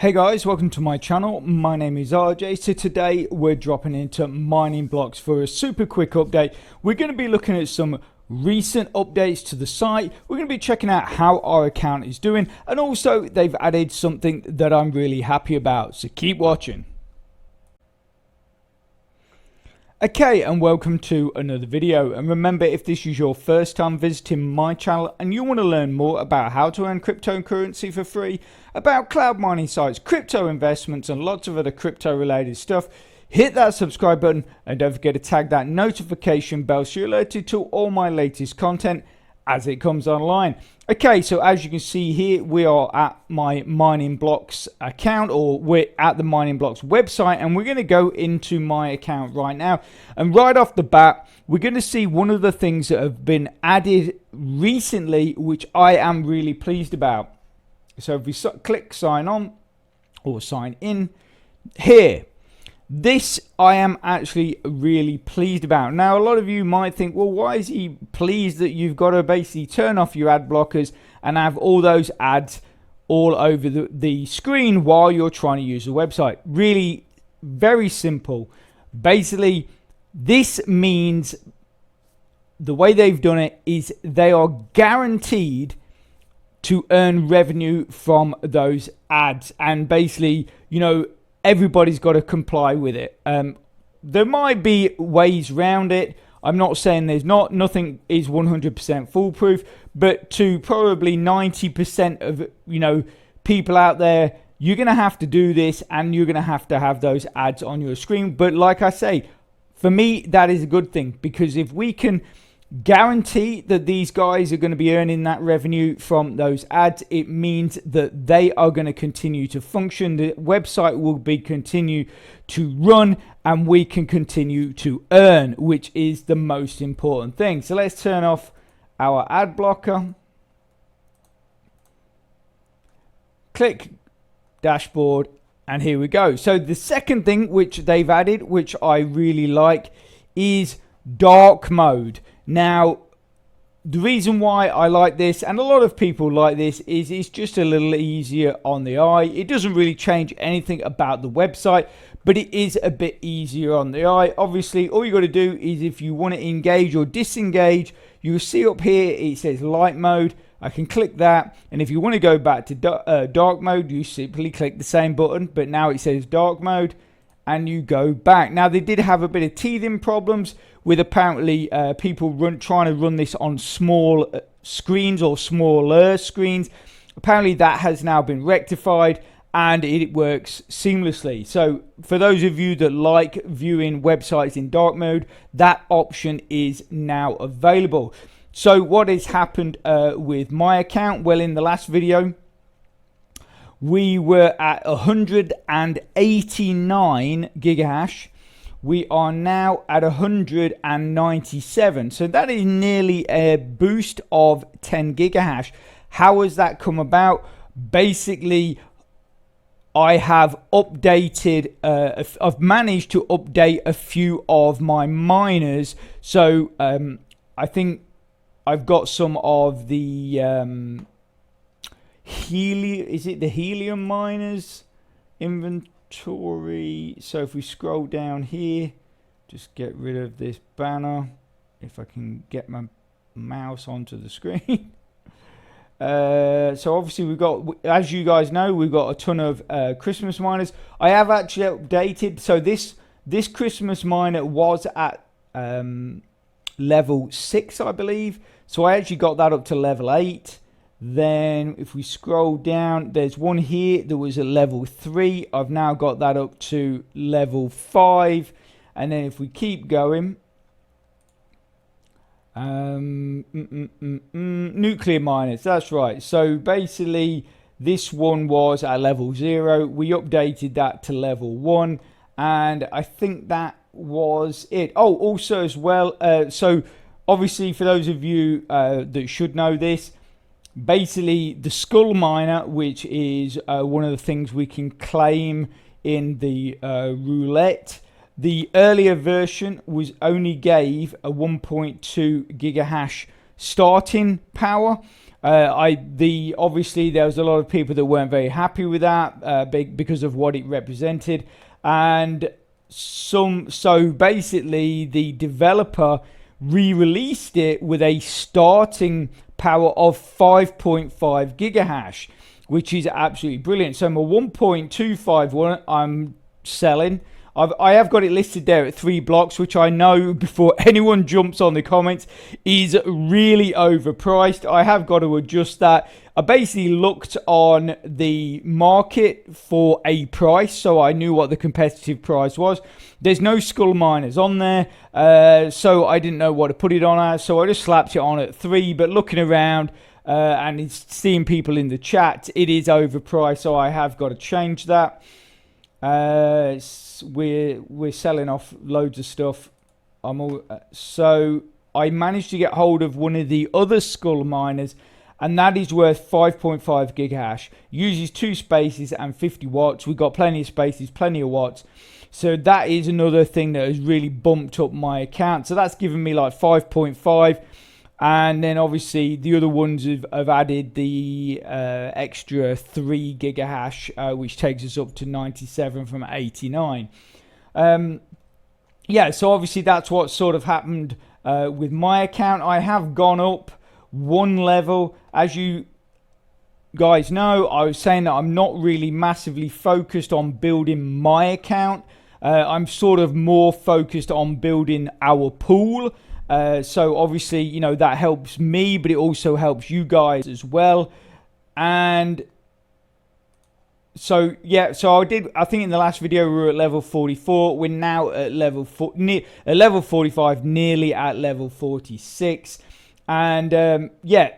Hey guys, welcome to my channel. My name is RJ. So today we're dropping into Mining Blocks for a super quick update. We're going to be looking at some recent updates to the site. We're going to be checking out how our account is doing, and also they've added something that I'm really happy about. So keep watching. Okay, and welcome to another video. And remember, if this is your first time visiting my channel and you want to learn more about how to earn cryptocurrency for free, about cloud mining sites, crypto investments, and lots of other crypto related stuff, hit that subscribe button and don't forget to tag that notification bell so you're alerted to all my latest content as it comes online. Okay, so as you can see here, we are at my Mining Blocks account, or we're at the Mining Blocks website, and we're going to go into my account right now. And right off the bat, we're going to see one of the things that have been added recently, which I am really pleased about. So if we click sign on or sign in here, this I am actually really pleased about. Now, a lot of you might think, well, why is he pleased that you've got to basically turn off your ad blockers and have all those ads all over the screen while you're trying to use the website? Really, very simple. Basically, this means the way they've done it is they are guaranteed to earn revenue from those ads. And basically, you know, everybody's got to comply with it. There might be ways around it. I'm not saying there's not. Nothing is 100% foolproof, but to probably 90% of people out there, you're going to have to do this, and you're going to have those ads on your screen. But like I say, for me, that is a good thing, because if we can guarantee that these guys are going to be earning that revenue from those ads, it means that they are going to continue to function, the website will be continue to run, and we can continue to earn, which is the most important thing. So let's turn off our ad blocker, click dashboard, and here we go. So the second thing which they've added, which I really like, is dark mode. Now, the reason why I like this, and a lot of people like this, is it's just a little easier on the eye. It doesn't really change anything about the website, but it is a bit easier on the eye. Obviously, all you got to do is, if you want to engage or disengage, you'll see up here it says light mode. I can click that, and if you want to go back to dark mode, you simply click the same button, but now it says dark mode, and you go back. Now, they did have a bit of teething problems with apparently people trying to run this on small screens or smaller screens. Apparently that has now been rectified and it works seamlessly. So for those of you that like viewing websites in dark mode, that option is now available. So what has happened with my account? Well, in the last video, we were at 189 gigahash. We are now at 197. So that is nearly a boost of 10 gigahash. How has that come about? Basically, I have updated, I've managed to update a few of my miners. So I think I've got some of the helium miners inventory. So if we scroll down here, just get rid of this banner, if I can get my mouse onto the screen. So obviously we've got, as you guys know, we've got a ton of Christmas miners. I have actually updated, so this Christmas miner was at level 6, I believe, so I actually got that up to level 8. Then if we scroll down, there's one here that was at level 3. I've now got that up to level 5. And then if we keep going, nuclear miners, that's right. So basically this one was at level 0. We updated that to level 1, and I think that was it. Oh, also as well, so obviously for those of you that should know this, basically the skull miner, which is one of the things we can claim in the roulette, the earlier version was only gave a 1.2 gigahash starting power. Obviously there was a lot of people that weren't very happy with that because of what it represented, and so basically the developer re-released it with a starting power of 5.5 gigahash, which is absolutely brilliant. So my 1.251 I'm selling. I have got it listed there at 3 blocks, which I know, before anyone jumps on the comments, is really overpriced. I have got to adjust that. I basically looked on the market for a price, so I knew what the competitive price was. There's no Skull Miners on there, so I didn't know what to put it on as, so I just slapped it on at 3. But looking around and seeing people in the chat, it is overpriced, so I have got to change that. We're selling off loads of stuff. So I managed to get hold of one of the other Skull Miners, and that is worth 5.5 gigahash. Uses 2 spaces and 50 watts. We've got plenty of spaces, plenty of watts. So that is another thing that has really bumped up my account. So that's given me like 5.5. And then obviously the other ones have added the extra 3 gigahash, which takes us up to 97 from 89. Yeah, so obviously that's what sort of happened with my account. I have gone up 1 level. As you guys know, I was saying that I'm not really massively focused on building my account. I'm sort of more focused on building our pool. So obviously, you know, that helps me, but it also helps you guys as well. And so, yeah, so I think in the last video we were at level 44. We're now at level 45, nearly at level 46. And yeah,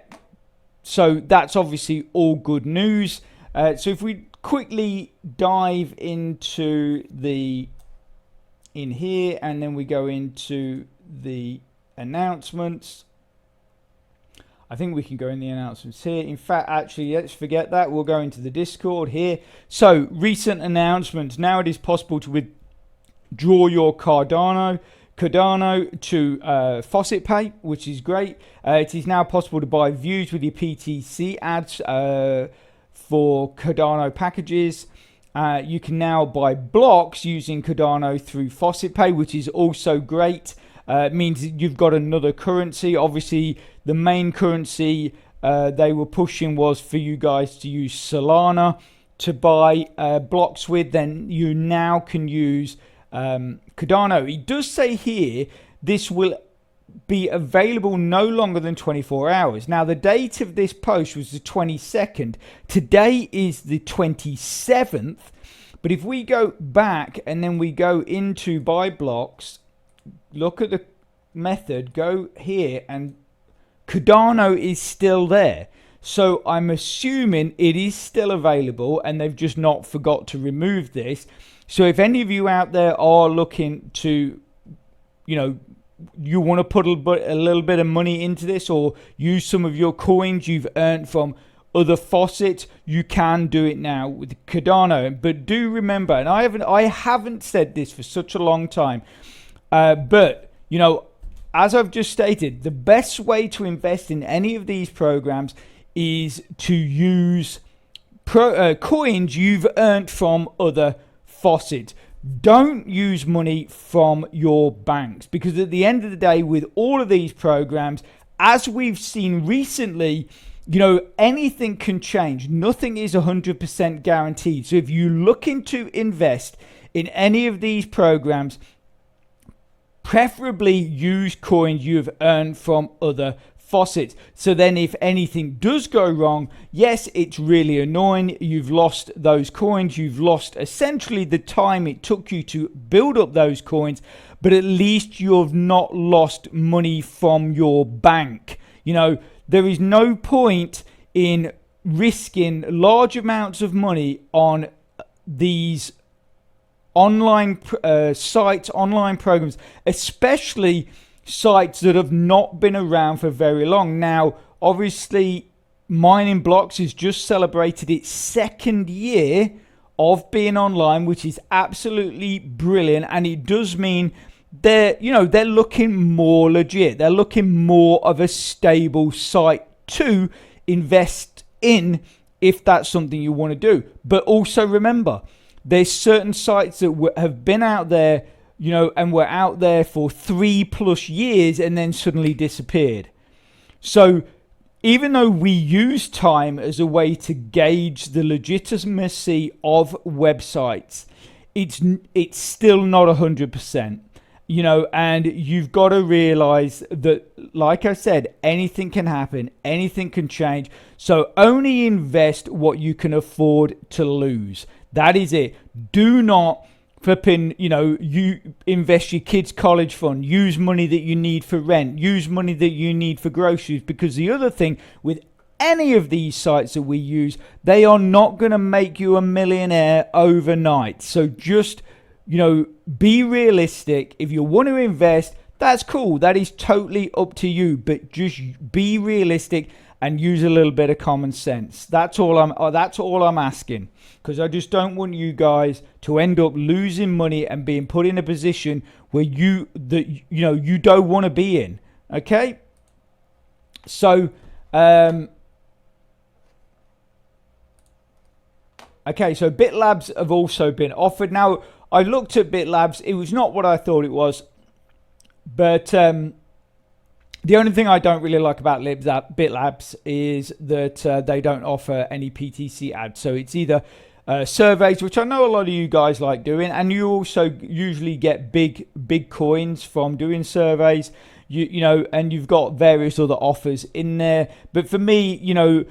so that's obviously all good news. So if we quickly dive into in here, and then we go into the announcements. I think we can go in the announcements here. In fact, actually, let's forget that. We'll go into the Discord here. So, recent announcements. Now it is possible to withdraw your Cardano to Faucet Pay, which is great. It is now possible to buy views with your PTC ads for Cardano packages. You can now buy blocks using Cardano through Faucet Pay, which is also great. It means that you've got another currency. Obviously, the main currency they were pushing was for you guys to use Solana to buy blocks with. Then you now can use Cardano. It does say here this will be available no longer than 24 hours. Now, the date of this post was the 22nd. Today is the 27th. But if we go back and then we go into buy blocks, look at the method, go here, and Cardano is still there. So I'm assuming it is still available and they've just not forgot to remove this. So if any of you out there are looking to, you know, you want to put a little bit of money into this, or use some of your coins you've earned from other faucets, you can do it now with Cardano. But do remember, and I haven't said this for such a long time, but you know, as I've just stated, the best way to invest in any of these programs is to use coins you've earned from other faucets. Don't use money from your banks, because at the end of the day, with all of these programs, as we've seen recently, you know, anything can change. Nothing is 100% guaranteed. So if you're looking to invest in any of these programs, preferably use coins you've earned from other faucets. So then if anything does go wrong, yes, it's really annoying. You've lost those coins. You've lost essentially the time it took you to build up those coins, but at least you've not lost money from your bank. You know, there is no point in risking large amounts of money on these online sites, online programs, especially sites that have not been around for very long. Now, obviously, Mining Blocks has just celebrated its 2nd year of being online, which is absolutely brilliant, and it does mean they're looking more legit. They're looking more of a stable site to invest in if that's something you want to do. But also remember, there's certain sites that have been out there, you know, and were out there for 3+ years and then suddenly disappeared. So even though we use time as a way to gauge the legitimacy of websites, it's still not 100%. You know, and you've got to realize that, like I said, anything can happen, anything can change. So only invest what you can afford to lose. That is it. Do not flipping, you know, you invest your kids' college fund, use money that you need for rent, use money that you need for groceries, because the other thing with any of these sites that we use, they are not going to make you a millionaire overnight. So just, you know, be realistic. If you want to invest, that's cool. That is totally up to you. But just be realistic and use a little bit of common sense. That's all I'm asking. Because I just don't want you guys to end up losing money and being put in a position where you don't want to be in. Okay? So so BitLabs have also been offered. Now, I looked at BitLabs. It was not what I thought it was. But the only thing I don't really like about BitLabs is that they don't offer any PTC ads. So it's either surveys, which I know a lot of you guys like doing, and you also usually get big coins from doing surveys. You know, and you've got various other offers in there. But for me, you know,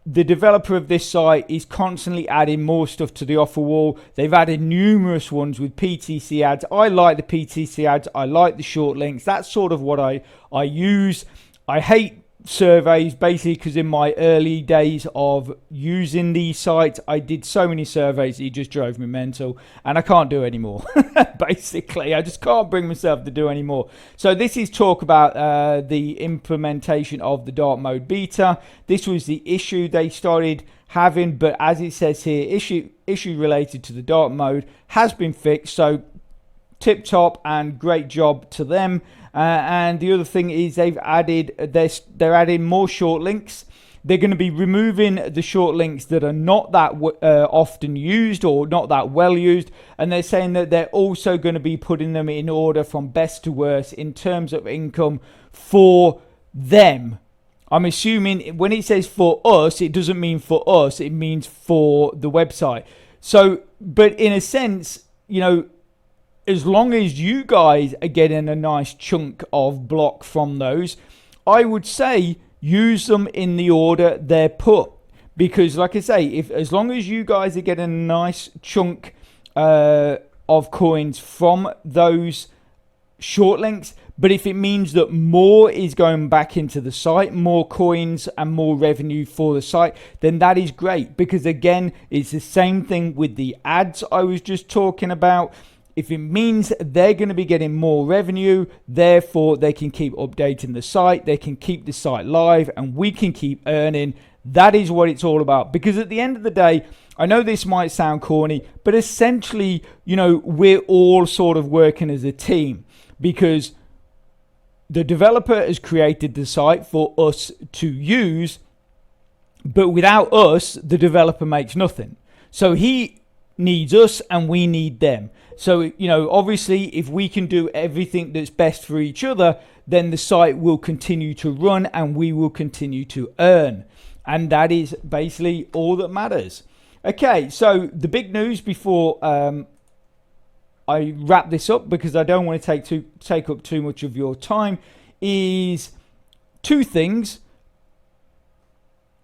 the developer of this site is constantly adding more stuff to the offer wall. They've added numerous ones with PTC ads. I like the PTC ads. I like the short links. That's sort of what I use. I hate surveys basically because in my early days of using these sites, I did so many surveys it just drove me mental, and I can't do anymore. Basically, I just can't bring myself to do anymore. So this is talk about the implementation of the dark mode beta. This was the issue they started having, but as it says here, issue related to the dark mode has been fixed. So tip top and great job to them. And the other thing is they're adding more short links. They're going to be removing the short links that are not that often used or not that well used, and they're saying that they're also going to be putting them in order from best to worst in terms of income for them. I'm assuming when it says for us, it doesn't mean for us, it means for the website. So, but in a sense, you know, as long as you guys are getting a nice chunk of block from those, I would say use them in the order they're put. Because like I say, as long as you guys are getting a nice chunk of coins from those short links, but if it means that more is going back into the site, more coins and more revenue for the site, then that is great. Because again, it's the same thing with the ads I was just talking about. If it means they're going to be getting more revenue, therefore they can keep updating the site, they can keep the site live, and we can keep earning. That is what it's all about. Because at the end of the day, I know this might sound corny, but essentially, you know, we're all sort of working as a team, because the developer has created the site for us to use, but without us, the developer makes nothing. So he needs us and we need them. So, you know, obviously, if we can do everything that's best for each other, then the site will continue to run and we will continue to earn. And that is basically all that matters. Okay, so the big news before I wrap this up, because I don't want to take up too much of your time, is two things.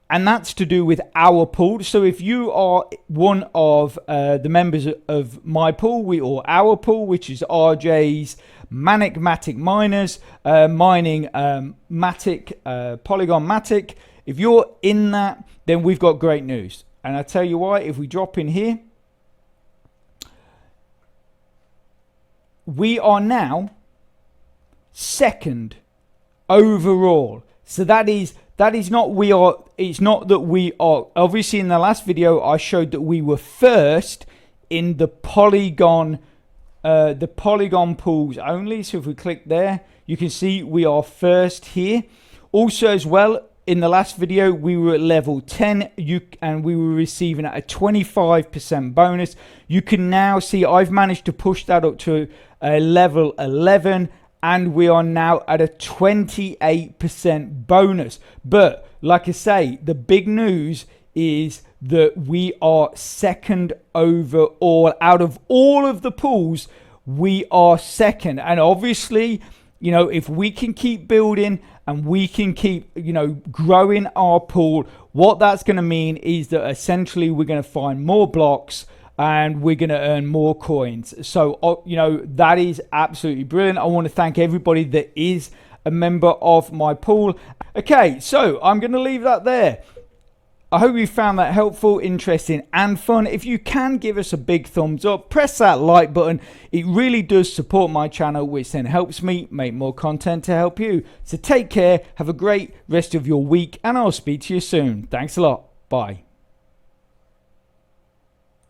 And that's to do with our pool. So if you are one of the members of my pool, or our pool, which is RJ's Manic Matic Miners, mining Matic, Polygon Matic, if you're in that, then we've got great news. And I tell you why, if we drop in here, we are now second overall. So that is not it's not that we are, obviously in the last video I showed that we were first in the Polygon pools only. So if we click there, you can see we are first here. Also as well, in the last video, we were at level 10 and we were receiving a 25% bonus. You can now see I've managed to push that up to a level 11 and we are now at a 28% bonus. But like I say, the big news is that we are second overall. Out of all of the pools, we are second. And obviously, you know, if we can keep building and we can keep, you know, growing our pool, what that's going to mean is that essentially we're going to find more blocks and we're going to earn more coins. So, you know, that is absolutely brilliant. I want to thank everybody that is a member of my pool. Okay, so I'm going to leave that there. I hope you found that helpful, interesting and fun. If you can give us a big thumbs up, press that like button. It really does support my channel, which then helps me make more content to help you. So take care, have a great rest of your week, and I'll speak to you soon. Thanks a lot. Bye.